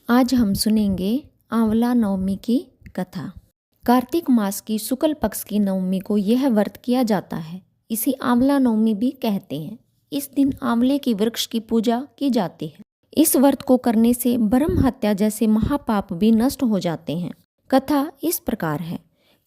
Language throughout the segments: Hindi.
आज हम सुनेंगे आंवला नवमी की कथा। कार्तिक मास की शुक्ल पक्ष की नवमी को यह व्रत किया जाता है। इसी आंवला नवमी भी कहते हैं। इस दिन आंवले की वृक्ष की पूजा की जाती है। इस व्रत को करने से ब्रह्म हत्या जैसे महापाप भी नष्ट हो जाते हैं। कथा इस प्रकार है।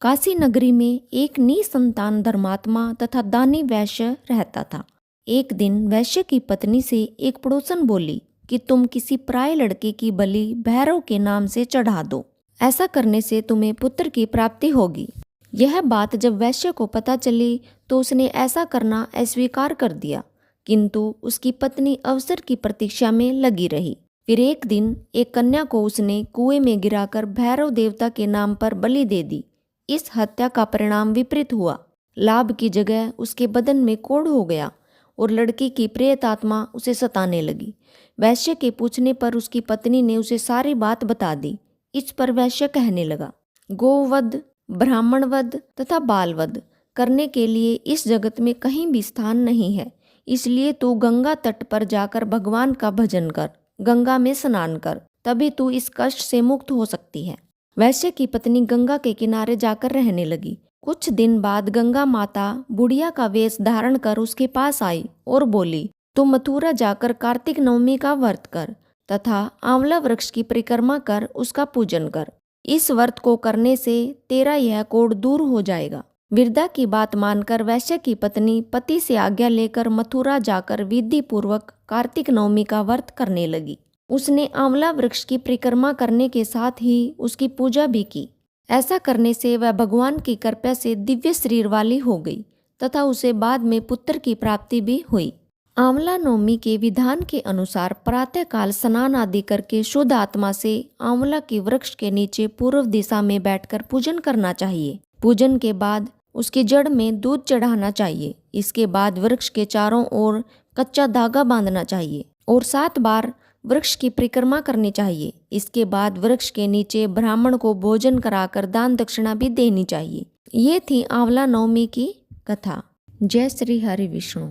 काशी नगरी में एक निसंतान धर्मात्मा तथा दानी वैश्य रहता था। एक दिन वैश्य की पत्नी से एक पड़ोसन बोली कि तुम किसी पराये लड़के की बलि भैरव के नाम से चढ़ा दो, ऐसा करने से तुम्हें पुत्र की प्राप्ति होगी। यह बात जब वैश्य को पता चली तो उसने ऐसा करना अस्वीकार कर दिया, किंतु उसकी पत्नी अवसर की प्रतीक्षा में लगी रही। फिर एक दिन एक कन्या को उसने कुएं में गिराकर भैरव देवता के नाम पर बलि दे दी। इस हत्या का परिणाम विपरीत हुआ। लाभ की जगह उसके बदन में कोढ़ हो गया और लड़की की प्रेत आत्मा उसे सताने लगी। वैश्य के पूछने पर उसकी पत्नी ने उसे सारी बात बता दी। इस पर वैश्य कहने लगा, गोवध, ब्राह्मणवध तथा बालवध करने के लिए इस जगत में कहीं भी स्थान नहीं है। इसलिए तू गंगा तट पर जाकर भगवान का भजन कर, गंगा में स्नान कर, तभी तू इस कष्ट से मुक्त हो सकती है। वैश्य की पत्नी गंगा के किनारे जाकर रहने लगी। कुछ दिन बाद गंगा माता बुढ़िया का वेश धारण कर उसके पास आई और बोली, तू मथुरा जाकर कार्तिक नवमी का व्रत कर तथा आंवला वृक्ष की परिक्रमा कर उसका पूजन कर। इस व्रत को करने से तेरा यह कोढ़ दूर हो जाएगा। वृद्धा की बात मानकर वैश्य की पत्नी पति से आज्ञा लेकर मथुरा जाकर विधि पूर्वक कार्तिक नवमी का व्रत करने लगी। उसने आंवला वृक्ष की परिक्रमा करने के साथ ही उसकी पूजा भी की। ऐसा करने से वह भगवान की कृपा से दिव्य शरीर वाली हो गई तथा उसे बाद में पुत्र की प्राप्ति भी हुई। आंवला नवमी के विधान के अनुसार प्रातःकाल स्नान आदि करके शुद्ध आत्मा से आंवला के वृक्ष के नीचे पूर्व दिशा में बैठकर पूजन करना चाहिए। पूजन के बाद उसकी जड़ में दूध चढ़ाना चाहिए। इसके बाद वृक्ष के चारों ओर कच्चा धागा बांधना चाहिए और 7 बार वृक्ष की परिक्रमा करनी चाहिए। इसके बाद वृक्ष के नीचे ब्राह्मण को भोजन कराकर दान दक्षिणा भी देनी चाहिए। ये थी आंवला नवमी की कथा। जय श्री हरि विष्णु।